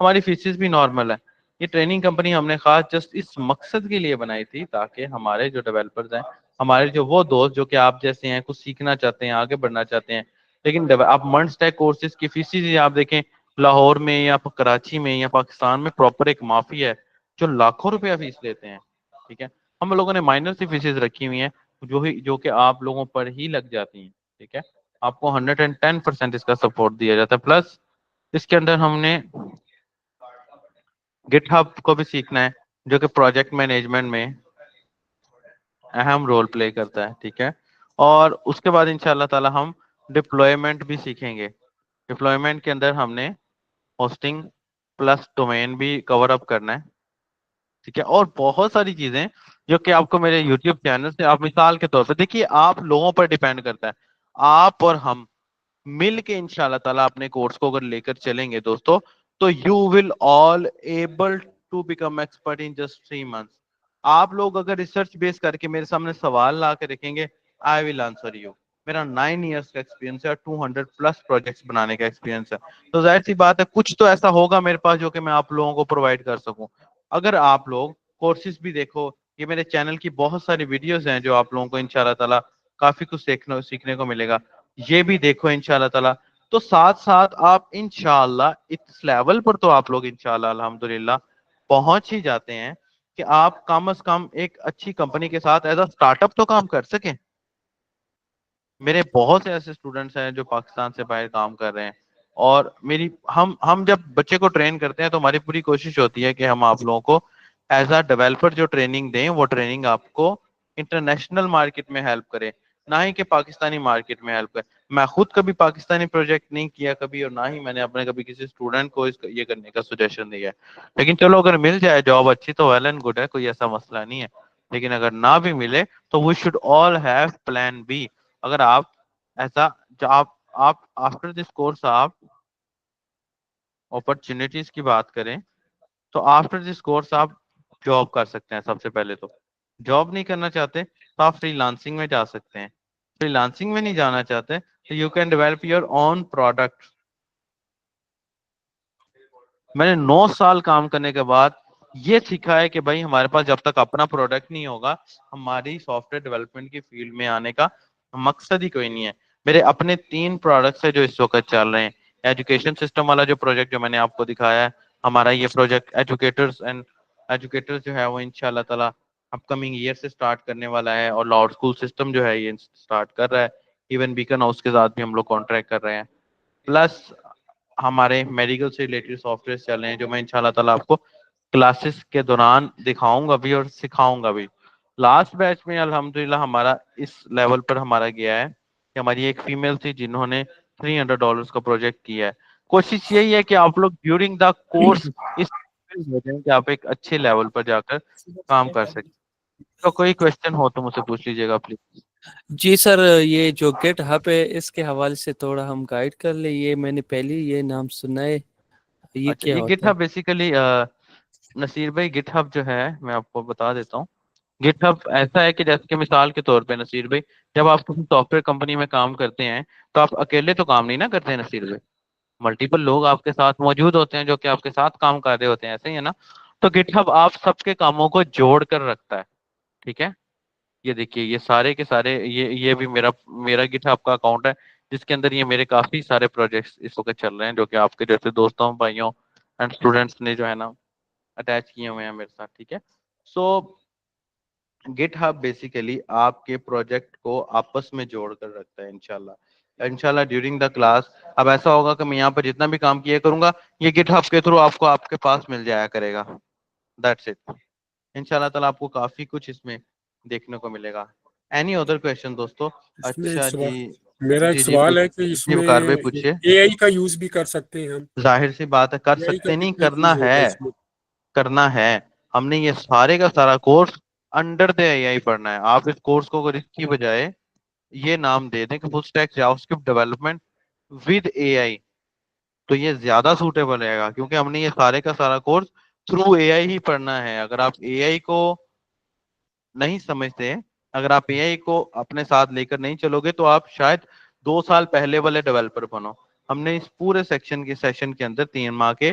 ہماری phases بھی normal ہے. یہ training company ہم نے خاص just اس مقصد کے لیے بنائی تھی تاکہ ہمارے جو ڈیولپرز ہیں, ہمارے جو وہ دوست جو کہ آپ جیسے ہیں, کچھ سیکھنا چاہتے ہیں, آگے بڑھنا چاہتے ہیں, لیکن آپ منڈس ٹیک کورسز کی فیسز آپ دیکھیں لاہور میں یا کراچی میں یا پاکستان میں پراپر ایک مافیا ہے جو لاکھوں روپیہ فیس لیتے ہیں. ٹھیک ہے, ہم لوگوں نے مائنر سی فیسز رکھی ہوئی ہیں جو کہ آپ لوگوں پر ہی لگ جاتی ہیں. ٹھیک ہے, آپ کو 110% اس کا سپورٹ دیا جاتا ہے. پلس اس کے اندر ہم نے گٹ ہب کو بھی سیکھنا ہے جو کہ پروجیکٹ مینجمنٹ میں اہم رول پلے کرتا ہے. ٹھیک ہے, اور اس کے بعد انشاءاللہ تعالی ہم ڈپلویمنٹ بھی سیکھیں گے. ڈپلویمنٹ کے اندر ہم نے ہوسٹنگ پلس ڈومین بھی کور اپ کرنا ہے. ٹھیک ہے, اور بہت ساری چیزیں جو کہ آپ کو میرے یوٹیوب چینل سے, آپ مثال کے طور پہ دیکھیے, آپ لوگوں پر ڈیپینڈ کرتا ہے. آپ اور ہم مل کے انشاءاللہ تعالیٰ اپنے کورس کو اگر لے کر چلیں گے دوستو, تو you will all able to become expert in just 3 months. آپ لوگ اگر ریسرچ بیس کر کے میرے سامنے سوال لا کے رکھیں گے, آئی ول آنسر یو. میرا 9 years کا ایکسپیرینس ہے, 200+ پروجیکٹس بنانے کا ایکسپیرینس ہے. تو ظاہر سی بات ہے کچھ تو ایسا ہوگا میرے پاس جو کہ میں آپ لوگوں کو پرووائڈ کر سکوں. اگر آپ لوگ کورسز بھی دیکھو, یہ میرے چینل کی بہت ساری ویڈیوز ہیں جو آپ لوگوں کو انشاءاللہ تعالیٰ کافی کچھ سیکھنے کو ملے گا, یہ بھی دیکھو انشاءاللہ تعالیٰ. تو ساتھ ساتھ آپ انشاءاللہ اس لیول پر تو آپ لوگ انشاءاللہ الحمدللہ پہنچ ہی جاتے ہیں کہ آپ کم از کم ایک اچھی کمپنی کے ساتھ ایز اے اسٹارٹ اپ تو کام کر سکیں. میرے بہت سے ایسے اسٹوڈنٹس ہیں جو پاکستان سے باہر کام کر رہے ہیں, اور ہم جب بچے کو ٹرین کرتے ہیں تو ہماری پوری کوشش ہوتی ہے کہ ہم آپ لوگوں کو ایز اے ڈیولپر جو ٹریننگ دیں, وہ ٹریننگ آپ کو انٹرنیشنل مارکیٹ میں ہیلپ کرے, نہ ہی کہ پاکستانی مارکیٹ میں ہیلپ کرے. میں خود کبھی پاکستانی پروجیکٹ نہیں کیا کبھی, اور نہ ہی میں نے اپنے کبھی کسی اسٹوڈنٹ کو یہ کرنے کا سجیشن دیا ہے. لیکن چلو اگر مل جائے جاب اچھی تو ویل اینڈ گڈ ہے, کوئی ایسا مسئلہ نہیں ہے. لیکن اگر نہ بھی ملے تو we should all have plan B. اگر آپ ایسا آپ آفٹر دس کورس آپ اپرچونیٹیز کی بات کریں تو آفٹر دس کورس آپ جاب کر سکتے ہیں. سب سے پہلے تو جاب نہیں کرنا چاہتے تو آپ فری لانسنگ میں جا سکتے ہیں. فری لانسنگ میں نہیں جانا چاہتے تو you can develop your own product. میں نے 9 سال کام کرنے کے بعد یہ سیکھا ہے کہ بھائی ہمارے پاس جب تک اپنا پروڈکٹ نہیں ہوگا, ہماری سافٹ ویئر ڈیولپمنٹ کی فیلڈ میں آنے کا مقصد ہی کوئی نہیں ہے. میرے اپنے 3 پروڈکٹس ہیں جو اس وقت چل رہے ہیں. ایجوکیشن سسٹم والا جو پروجیکٹ جو میں نے آپ کو دکھایا ہے, ہمارا یہ پروجیکٹ ایجوکیٹرز جو ہے وہ انشاءاللہ تعالیٰ اپ کمنگ ایئر سے سٹارٹ کرنے والا ہے, اور لاؤڈ اسکول سسٹم جو ہے یہ سٹارٹ کر رہا ہے. ایون بیکن ہاؤس کے ساتھ بھی ہم لوگ کانٹریکٹ کر رہے ہیں. پلس ہمارے میڈیکل سے ریلیٹڈ سافٹ ویئر چل رہے ہیں جو میں انشاءاللہ تعالیٰ آپ کو کلاسز کے دوران دکھاؤں گا بھی اور سکھاؤں گا بھی. لاسٹ بیچ میں الحمدللہ ہمارا اس لیول پر ہمارا گیا ہے کہ ہماری ایک فیمیل تھی جنہوں نے $300 کا پروجیکٹ کیا ہے. کوشش یہی ہے کہ آپ لوگ ڈیورنگ دا کورس اس کہ آپ ایک اچھے لیول پر جا کر کام کر سکیں. تو کوئی کوشچن ہو تو مجھ سے پوچھ لیجیے گا پلیز. جی سر, یہ جو گٹ ہب ہے اس کے حوالے سے تھوڑا ہم گائیڈ کر لیں. یہ میں نے پہلی یہ نام سنا ہے, یہ اچھا, کیا یہ گٹ ہوتا ہے؟ ہب بیسیکلی نصیر بھائی, گٹ ہب جو ہے میں آپ کو بتا دیتا ہوں. گٹ ہب ایسا ہے کہ جیسے کہ مثال کے طور پہ نصیر بھائی, جب آپ کسی سافٹ ویئر کمپنی میں کام کرتے ہیں تو آپ اکیلے تو کام نہیں نہ کرتے ہیں نصیر بھائی, ملٹیپل لوگ آپ کے ساتھ موجود ہوتے ہیں جو کہ آپ کے ساتھ کام کر رہے ہوتے ہیں, ایسے ہی ہے نا. تو گٹ ہب آپ سب کے کاموں کو جوڑ کر رکھتا ہے. ٹھیک ہے, یہ دیکھیے یہ سارے کے سارے یہ بھی میرا گٹ ہب کا اکاؤنٹ ہے جس کے اندر یہ میرے کافی سارے پروجیکٹس اس وقت چل رہے ہیں جو کہ آپ کے جیسے دوستوں بھائیوں اینڈ اسٹوڈنٹس نے جو ہے نا اٹیچ کیے ہوئے ہیں میرے ساتھ. ٹھیک ہے, سو گٹ ہب بیسیکلی آپ کے پروجیکٹ کو آپس میں جوڑ کر رکھتا ہے انشاءاللہ ڈیورنگ دا کلاس. اب ایسا ہوگا کہ میں یہاں پر جتنا بھی کام کیا کروں گا یہ گٹ ہب کے تھرو آپ کو آپ کے پاس مل جایا کرے گا. That's it. انشاءاللہ تعالیٰ آپ کو کافی کچھ اس میں دیکھنے کو ملے گا. اینی ادر کویشچن دوستو؟ اس میں اچھا جی, میرا ایک جی سوال ہے کہ اس جی میں وقار بھائی پوچھیے. اے آئی کا یوز بھی کر سکتے ہیں ہم؟ ظاہر سی بات ہے کر اے آئی کا سکتے نہیں, کتنا کرنا یوز ہوگا ہے اس میں؟ کرنا ہے. ہم نے یہ سارے کا سارا کورس انڈر دے اے آئی پڑھنا ہے. آپ اس کورس کو اگر اس کی بجائے یہ نام دے دیں کہ full stack JavaScript development with A I تو یہ زیادہ سوٹیبل رہے گا, کیونکہ ہم نے یہ سارے کا سارا کورس تھرو اے آئی ہی پڑھنا ہے. اگر آپ اے آئی کو نہیں سمجھتے, اگر آپ اے آئی کو اپنے ساتھ لے کر نہیں چلو گے تو آپ شاید 2 سال پہلے والے ڈیولپر بنو. ہم نے اس پورے سیشن کے اندر 3 ماہ کے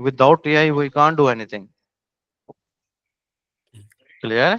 Without AI we can't do anything. Clear?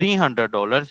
$300,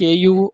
KU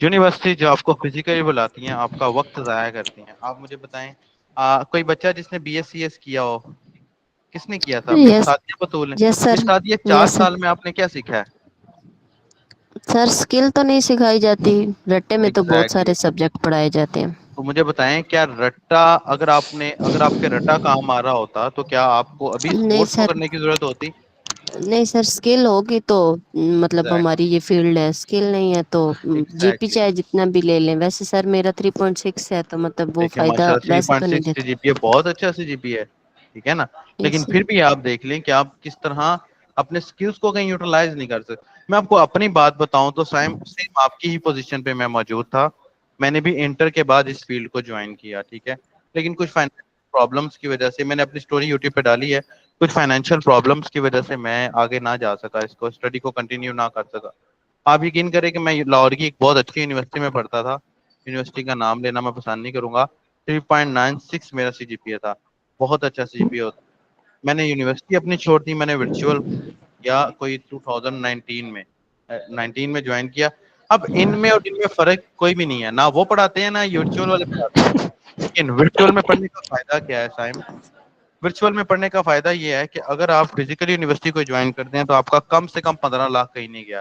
university جو آپ کو فزیکلی بلاتی ہیں آپ کا وقت ضائع کرتی ہیں. آپ مجھے بتائیں کوئی بچہ جس نے بی ایس سی ایس کیا ہو, کس نے کیا تھا؟ مس یس سعدیہ بطول نے. یس سر مس سعدیہ 4 یس سال میں آپ نے کیا سیکھا ہے؟ سر اسکل تو نہیں سکھائی جاتی, رٹے میں تو بہت ایگزیکٹلی. سارے سبجیکٹ پڑھائے جاتے ہیں. تو مجھے بتائیں کیا رٹا اگر آپ کے رٹا کام آ رہا ہوتا تو کیا آپ کو ابھی نہیں اسپورٹس کو سر, کرنے کی ضرورت ہوتی؟ نہیں سر, اسکل ہوگی تو مطلب ہماری یہ فیلڈ ہے, اسکل نہیں ہے تو جی پی ایگزیکٹلی. چاہے جتنا بھی لے لیں. ویسے سر میرا 3.6 ہے تو مطلب وہ دیکھیں ماشاء فائدہ اللہ ویسے تو نہیں 3.6 سی دیتا. جی پی ہے, بہت اچھا سی جی پی ہے, ٹھیک ہے نا. لیکن یس پھر بھی آپ دیکھ لیں کہ آپ کس طرح اپنے سکلز کو کہیں یوٹیلائز نہیں کر سکتے. میں آپ کو اپنی بات بتاؤں تو سیم آپ کی ہی پوزیشن پہ میں موجود تھا. میں نے بھی انٹر کے بعد اس فیلڈ کو جوائن کیا, ٹھیک ہے, لیکن کچھ فائنینشیل پرابلمس کی وجہ سے میں نے اپنی اسٹوری یوٹیوب پہ ڈالی ہے. کچھ فائنینشیل پرابلمس کی وجہ سے میں آگے نہ جا سکا, اس کو اسٹڈی کو کنٹینیو نہ کر سکا. آپ یقین کریں کہ میں لاہور کی ایک بہت اچھی یونیورسٹی میں پڑھتا تھا, یونیورسٹی کا نام لینا میں پسند نہیں کروں گا. 3.96 میرا سی جی پی اے تھا, بہت اچھا سی جی پی اے ہوتا. میں نے یونیورسٹی اپنی چھوڑ دی, میں نے ورچوئل یا کوئی 2019 میں جوائن کیا. اب ان میں اور ان میں فرق کوئی بھی نہیں ہے, نہ وہ پڑھاتے ہیں نہ ورچوئل والے پڑھاتے ہیں. لیکن ورچوئل میں پڑھنے کا فائدہ کیا ہے سائم؟ ورچوئل میں پڑھنے کا فائدہ یہ ہے کہ اگر آپ فزیکل یونیورسٹی کو جوائن کرتے ہیں تو آپ کا کم سے کم 15 لاکھ کہیں نہیں گیا,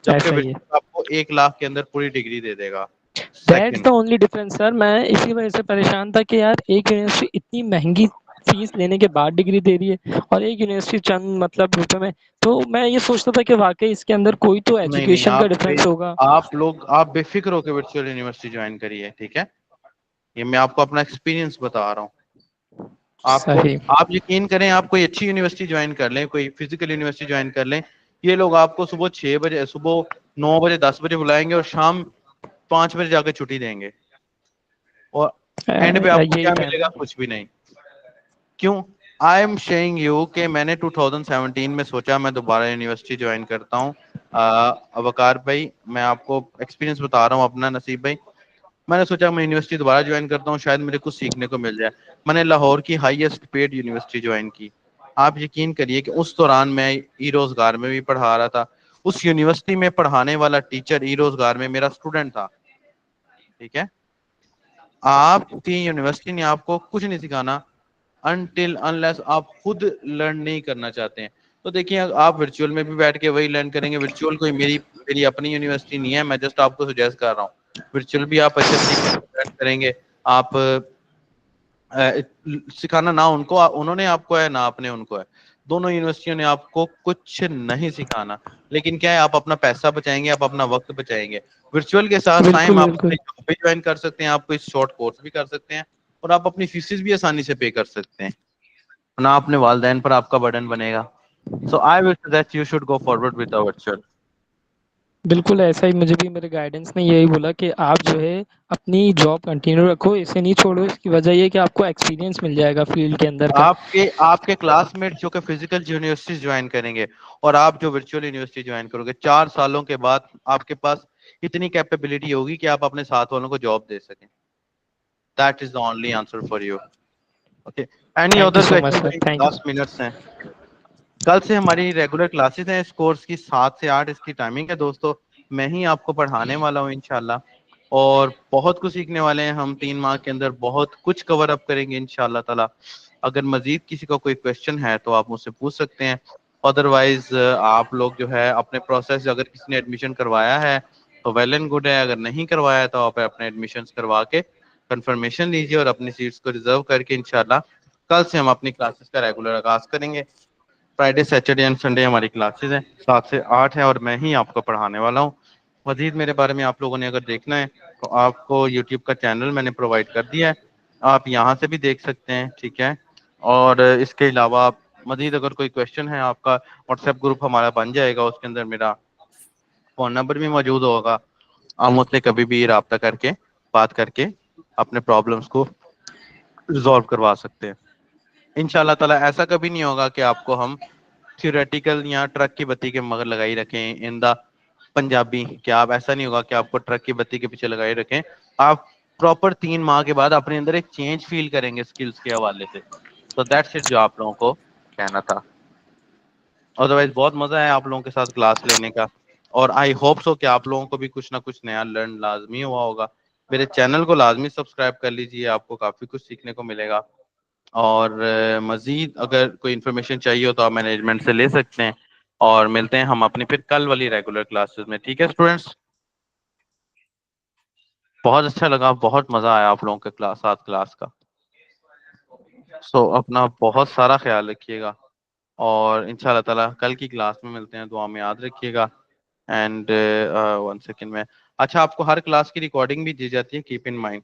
جبکہ ایسا ہی ہے. ورچوئل آپ کو 1 لاکھ کے اندر پوری ڈگری دے دے گا. That's second, the only difference sir. میں اسی وجہ سے پریشان تھا کہ یار ایک یونیورسٹی اتنی مہنگی فیس لینے کے بعد ڈگری دے رہی ہے اور ایک یونیورسٹی چند مطلب روپے میں, تو میں یہ سوچتا تھا کہ واقعی اس کے اندر کوئی تو نہیں ایجوکیشن کا ڈفرنس ہوگا. آپ بے فکر ہو کے ورچوئل یونیورسٹی جوائن کریے, ٹھیک ہے. یہ میں آپ کو اپنا ایکسپیرینس بتا رہا ہوں. صحیح. آپ یقین کریں, آپ کوئی اچھی یونیورسٹی جوائن کر لیں, کوئی فزیکل یونیورسٹی جوائن کر لیں, یہ لوگ آپ کو صبح 6 بجے, صبح 9 بجے 10 بجے بلائیں گے اور شام 5 بجے جا کے چھٹی دیں گے, اور اینڈ پہ آپ کو یہی کیا ٹائم ملے گا؟ ہے. کچھ بھی نہیں. کیوں؟ آئی ایم شیئنگ یو کہ میں نے 2017 میں سوچا میں دوبارہ یونیورسٹی جوائن کرتا ہوں. وقار بھائی, میں آپ کو ایکسپیرینس بتا رہا ہوں اپنا, نصیب بھائی, میں نے سوچا میں یونیورسٹی دوبارہ جوائن کرتا ہوں, شاید مجھے کچھ سیکھنے کو مل جائے. میں نے لاہور کی ہائیسٹ پیڈ یونیورسٹی جوائن کی. آپ یقین کریے کہ اس دوران میں ای روزگار میں بھی پڑھا رہا تھا. اس یونیورسٹی میں پڑھانے والا ٹیچر ای روزگار میں میرا اسٹوڈنٹ تھا, ٹھیک ہے. آپ کی یونیورسٹی نے آپ کو کچھ نہیں سکھانا until unless آپ خود لرن نہیں کرنا چاہتے ہیں. تو دیکھیں آپ ورچوئل میں بھی بیٹھ کے وہی لرن کریں گے. ورچوئل کوئی میری اپنی یونیورسٹی نہیں ہے, میں جسٹ آپ کو سجیسٹ کر رہا ہوں. ورچوئل بھی آپ اچھے طریقے سے لرن کریں گے. آپ سکھانا نہ ان کو, انہوں نے آپ کو ہے, نہ آپ نے ان کو ہے. دونوں یونیورسٹیوں نے آپ کو کچھ نہیں سکھانا, لیکن کیا ہے, آپ اپنا پیسہ بچائیں گے, آپ اپنا وقت بچائیں گے. ورچوئل کے ساتھ ٹائم بالکل آپ بالکل. اپنے جاب بھی جوائن کر سکتے ہیں, آپ کوئی شارٹ کورس بھی کر سکتے ہیں, اور آپ اپنی فیسز بھی آسانی سے پے کر سکتے ہیں, نہ اپنے والدین پر آپ کا برڈن بنے گا. So I would suggest you should go forward with the virtual. بالکل ایسا ہی, مجھے بھی میرے گائیڈنس نے یہی بولا کہ آپ جو ہے اپنی جاب کنٹینیو رکھو, اسے نہیں چھوڑو. اس کی وجہ یہ کہ آپ کو ایکسپیرینس مل جائے گا فیلڈ کے اندر کا. آپ کے کلاس میٹ جو کہ فزیکل یونیورسٹی جوائن کریں گے اور آپ جو ورچوئل یونیورسٹی جوائن کرو گے, 4 سالوں کے بعد آپ کے پاس اتنی کیپیبلٹی ہوگی کہ آپ اپنے ساتھ والوں کو جاب دے سکیں. That is the only answer for you. Okay. Any thank you other so much question سر, بھائی؟ Thank you. 10 منٹس ہیں. کل سے ہماری ریگولر کلاسز ہیں اس کورس کی, 7 سے 8 اس کی ٹائمنگ ہے دوستو. میں ہی آپ کو پڑھانے والا ہوں انشاءاللہ, اور بہت کچھ سیکھنے والے ہیں ہم. 3 ماہ کے اندر بہت کچھ کور اپ کریں گے انشاءاللہ تعالی. اگر مزید کسی کا کوئی کویشچن ہے تو آپ مجھ سے پوچھ سکتے ہیں. ادروائز آپ لوگ جو ہے اپنے پروسیس, اگر کسی نے ایڈمیشن کروایا ہے تو ویل اینڈ گڈ ہے, اگر نہیں کروایا تو آپ اپنے ایڈمیشن کروا کے کنفرمیشن لیجیے اور اپنی سیٹس کو ریزرو کر کے انشاءاللہ کل سے ہم اپنی کلاسز کا ریگولر آغاز کریں گے. فرائیڈے, سیٹرڈے اینڈ سنڈے ہماری کلاسز ہیں, 7 سے 8 ہے, اور میں ہی آپ کو پڑھانے والا ہوں. مزید میرے بارے میں آپ لوگوں نے اگر دیکھنا ہے تو آپ کو یوٹیوب کا چینل میں نے پرووائڈ کر دیا ہے, آپ یہاں سے بھی دیکھ سکتے ہیں, ٹھیک ہے. اور اس کے علاوہ مزید اگر کوئی کویشچن ہے, آپ کا واٹس ایپ گروپ ہمارا بن جائے گا, اس کے اندر میرا فون نمبر بھی موجود ہوگا. آپ مجھ سے کبھی بھی رابطہ کر کے, بات کر کے اپنے پرابلمس کو ریزالو کروا سکتے ہیں انشاءاللہ تعالی. ایسا کبھی نہیں ہوگا کہ آپ کو ہم تھیوریٹیکل یا ٹرک کی بتی کے مگر لگائی رکھیں ان دا پنجابی. کیا آپ, ایسا نہیں ہوگا کہ آپ کو ٹرک کی بتی کے پیچھے لگائی رکھیں. آپ پراپر 3 ماہ کے بعد اپنے اندر ایک چینج فیل کریں گے اسکلز کے حوالے سے. تو دیٹس اٹ جو آپ لوگوں کو کہنا تھا. ادروائز بہت مزہ ہے آپ لوگوں کے ساتھ کلاس لینے کا. اور آئی ہوپ سو کہ آپ لوگوں کو بھی کچھ نہ کچھ نیا لرن لازمی ہوا ہوگا. میرے چینل کو لازمی سبسکرائب کر لیجئے, آپ کو کافی کچھ سیکھنے کو ملے گا. اور مزید اگر کوئی انفارمیشن چاہیے ہو تو آپ مینجمنٹ سے لے سکتے ہیں. اور ملتے ہیں ہم اپنی پھر کل والی ریگولر کلاسز میں. ٹھیک ہے اسٹوڈینٹس, بہت اچھا لگا, بہت مزہ آیا آپ لوگوں کے ساتھ کلاس کا. سو اپنا بہت سارا خیال رکھیے گا, اور انشاءاللہ تعالیٰ کل کی کلاس میں ملتے ہیں. دعا میں یاد رکھیے گا. اینڈ 1 سیکنڈ میں, اچھا آپ کو ہر کلاس کی ریکارڈنگ بھی دی جاتی ہے, کیپ ان مائنڈ.